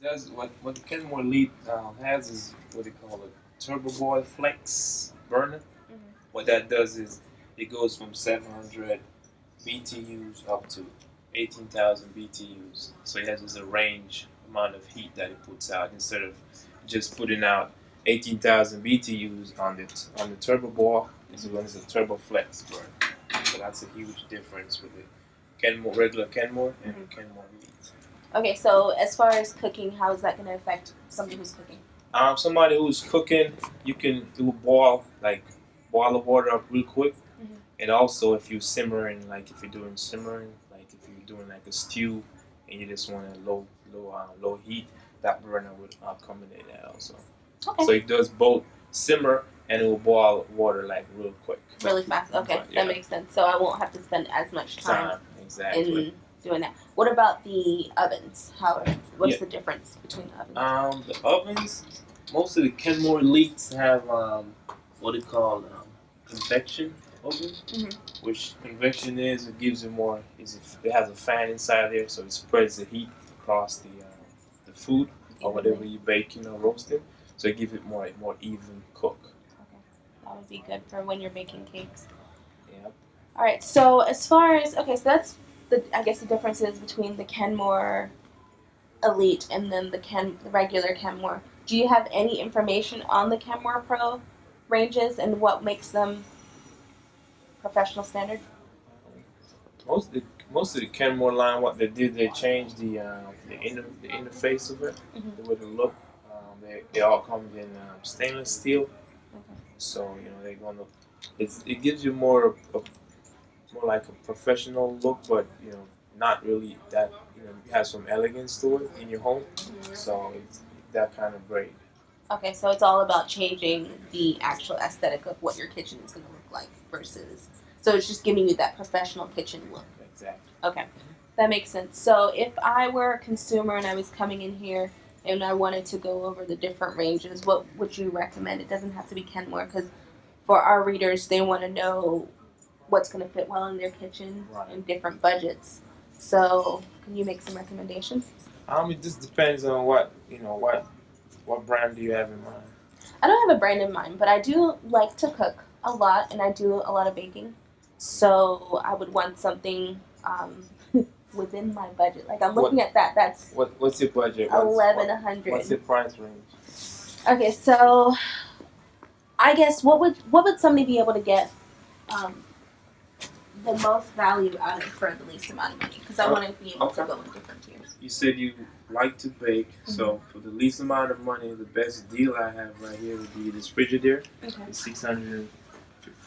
does what the Kenmore Elite has is what they call a Turbo Boy Flex burner. Mm-hmm. What that does is it goes from 700 BTUs up to 18,000 BTUs. So it has this a range amount of heat that it puts out instead of just putting out 18,000 BTUs on the turbo ball. This one is a turbo flex burner. So that's a huge difference with the Kenmore regular Kenmore and the Kenmore Elite. Okay, so as far as cooking, how is that going to affect somebody who's cooking? Somebody who's cooking, you can do boil the water up real quick. Mm-hmm. And also, if you're simmering, like if you're doing simmering, like if you're doing like a stew, and you just want a low heat, that burner would accommodate that also. Okay. So it does both simmer and it will boil water like real quick. Really fast. Okay, but, yeah. That makes sense. So I won't have to spend as much time exactly in doing that. What about the ovens? What's the difference between the ovens? The ovens, most of the Kenmore Elites have what they call convection oven, which convection is it gives it more. It has a fan inside there, so it spreads the heat across the food or whatever you're baking or roasting, so it gives it more even cook. Okay, that would be good for when you're baking cakes. Yep. All right. So as far as so that's I guess the differences between the Kenmore Elite and then the regular Kenmore. Do you have any information on the Kenmore Pro ranges and what makes them professional standard? Most of the Kenmore line, what they did, they changed the interface of it, the way they look. They all come in stainless steel, so they're gonna. It gives you more like a professional look, but not really that. You have some elegance to it in your home, so it's that kind of great. Okay, so it's all about changing the actual aesthetic of what your kitchen is going to look like versus. So it's just giving you that professional kitchen look. Exactly. Okay, that makes sense. So if I were a consumer and I was coming in here and I wanted to go over the different ranges, what would you recommend? It doesn't have to be Kenmore because for our readers, they want to know what's going to fit well in their kitchen and different budgets. So can you make some recommendations? It just depends on what brand do you have in mind? I don't have a brand in mind, but I do like to cook a lot, and I do a lot of baking. So I would want something within my budget. Like I'm looking at that. That's what's your budget? 1,100. What's your price range? Okay, so I guess what would somebody be able to get the most value out of it for the least amount of money? Because I want to be able to go in different tiers. You said you like to bake, so for the least amount of money, the best deal I have right here would be this Frigidaire. Okay. It's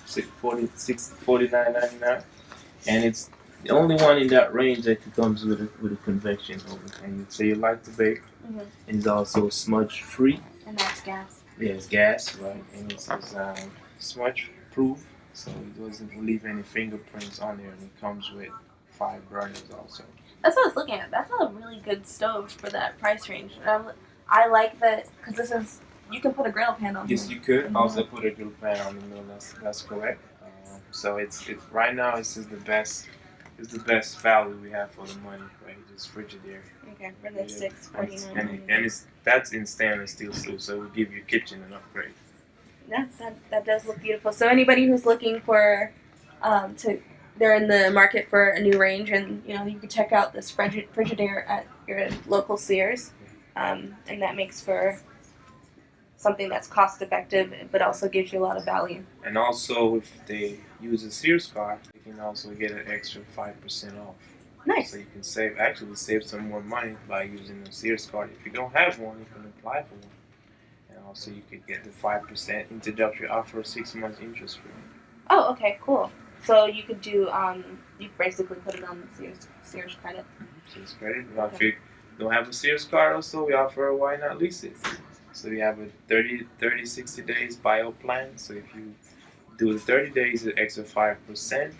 $649.99, and it's the only one in that range that comes with a convection oven. And you say you like to bake, and it's also smudge free. And that's gas. Yeah, it's gas, right? And it's smudge proof, so it doesn't leave any fingerprints on there, and it comes with 5 burners also. That's what I was looking at. That's a really good stove for that price range. I like that because you can put a grill pan on. Yes, you could also put a grill pan on the middle. That's correct. So it's right now it's the best. It's the best value we have for the money, right? Just Frigidaire. Okay, for the $649. And that's in stainless steel too, so it will give your kitchen an upgrade. Yeah, that does look beautiful. So anybody who's looking for they're in the market for a new range, and you can check out this Frigidaire at your local Sears, and that makes for something that's cost effective, but also gives you a lot of value. And also, if they use a Sears card, they can also get an extra 5% off. Nice. So you can save some more money by using the Sears card. If you don't have one, you can apply for one. And also, you could get the 5% introductory offer, 6 months interest free. Oh, okay, cool. So you could do, you basically put it on the Sears credit. Sears credit. If you don't have a Sears card also, we offer a why not lease it. So we have a 30, 60 days bio plan. So if you do the 30 days, an extra 5%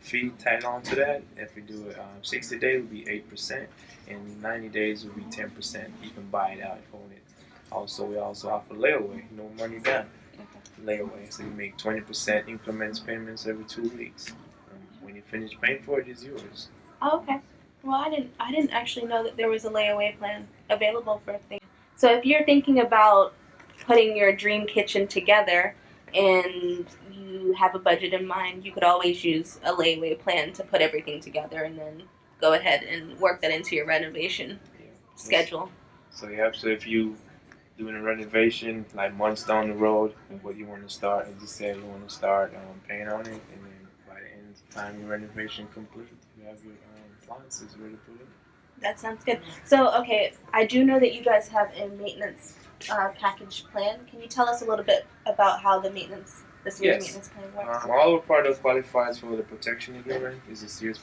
fee tagged on to that. If you do it 60 days, it will be 8%. And 90 days will be 10%. You can buy it out, own it. Also, we also offer layaway, no money down. Layaway, so you make 20% increments payments every 2 weeks. When you finish paying for it, it's yours. Oh, okay. Well, I didn't actually know that there was a layaway plan available for things. So if you're thinking about putting your dream kitchen together and you have a budget in mind, you could always use a layaway plan to put everything together and then go ahead and work that into your renovation schedule. So yeah, so if you doing a renovation like months down the road, what you want to start, and just say you want to start paying on it, and then by the end of the time your renovation complete, you have your appliances ready to put in. That sounds good. So, okay, I do know that you guys have a maintenance package plan. Can you tell us a little bit about how the Sears maintenance plan works? All of our product qualifies for the protection agreement. Is a Sears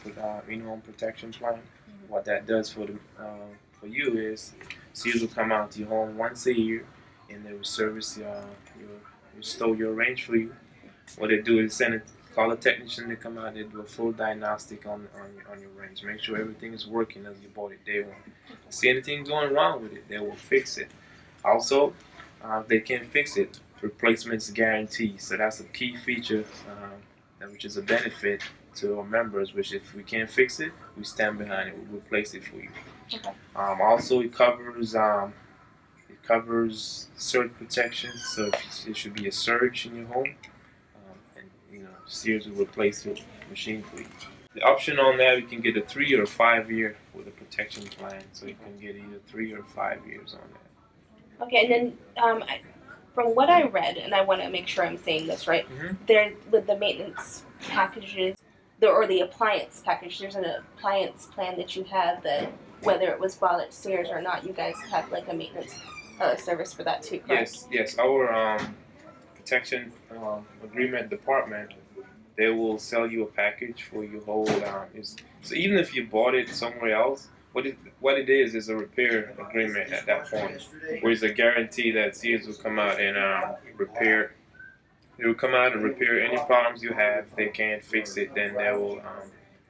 in-home protection plan. Mm-hmm. What that does for for you is Sears will come out to your home once a year, and they will service restore your range for you. What they do is call a technician to come out. They do a full diagnostic on your range. Make sure everything is working as you bought it day one. See anything going wrong with it, they will fix it. Also, if they can't fix it, replacements guaranteed. So that's a key feature, which is a benefit to our members. Which if we can't fix it, we stand behind it. We replace it for you. Okay. Also, it covers surge protection. So if it should be a surge in your home, and Sears will replace your machine for you. The option on that, you can get a 3 or 5 year with a protection plan. So you can get either 3 or 5 years on that. Okay, and then from what I read, and I want to make sure I'm saying this right, there with the maintenance packages, or the appliance package, there's an appliance plan that you have that whether it was bought at Sears or not, you guys have like a maintenance service for that too, correct? Yes. Our protection agreement department, they will sell you a package for your whole. So even if you bought it somewhere else, what it is a repair agreement at that point, where it's a guarantee that Sears will come out and repair. They will come out and repair any problems you have. If they can't fix it, then they will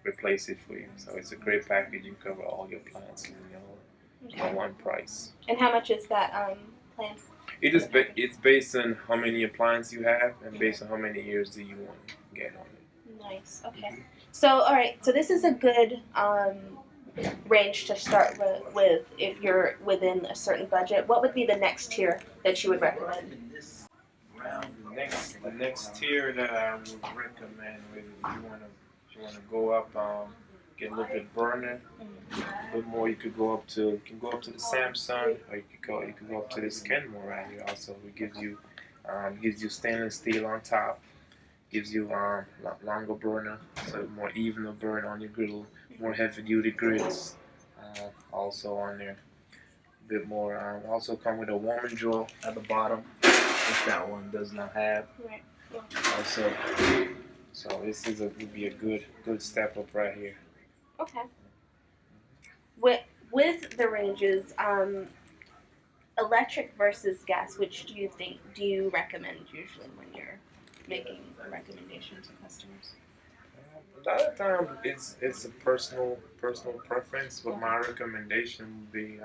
replace it for you. So it's a great package. You cover all your appliances in your one price. And how much is that plan? It's based on how many appliances you have and based on how many years do you want to get on it. Nice. Okay. So all right. So this is a good range to start with if you're within a certain budget. What would be the next tier that you would recommend? The next tier that I would recommend if you want to go up, get a little bit burner, a bit more. You can go up to the Samsung, or you could go up to this Kenmore right here. Also, it gives you stainless steel on top, gives you longer burner, so more even burn on your griddle, more heavy duty grits, also on there. A bit more. Also come with a warming drawer at the bottom, which that one does not have. Right. Yeah. Also, so this would be a good step up right here. Okay. With the ranges, electric versus gas, which do you recommend usually when you're making a recommendation to customers? A lot of times it's a personal preference, but my recommendation would be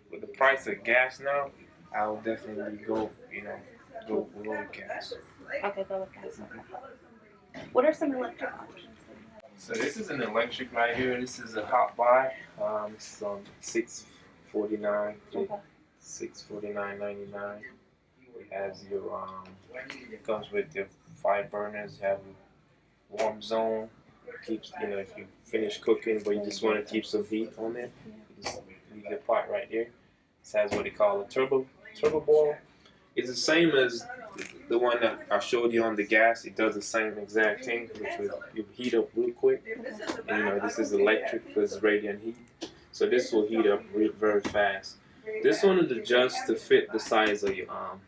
with the price of gas now, I would definitely go with gas. Okay, go with gas. Okay. What are some electric options? So this is an electric right here. This is a hot buy. This is on $649. Okay. $649.99. It has your it comes with your 5 burners. You have a warm zone. Keeps if you finish cooking but you just want to keep some heat on it, you just leave your pot right here. This has what they call a turbo boil. It's the same as the one that I showed you on the gas. It does the same exact thing, which will heat up real quick. And, this is electric because it's radiant heat, so this will heat up very fast. This one is adjusted to fit the size of your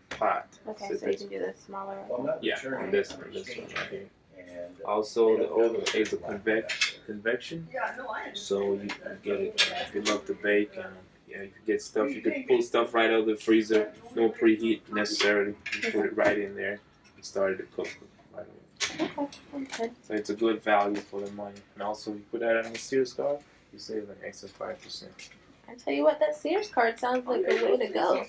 pot. Okay, so you can do the smaller one. Yeah, on this one right here. Also, the oven is a convection, so you can get it. If you love to bake, you can get stuff. You can pull stuff right out of the freezer. No preheat necessarily. You put it right in there. You started to cook right away. Okay. So it's a good value for the money. And also, you put that on the Sears card, you save an extra 5%. I tell you what, that Sears card sounds like a way to go.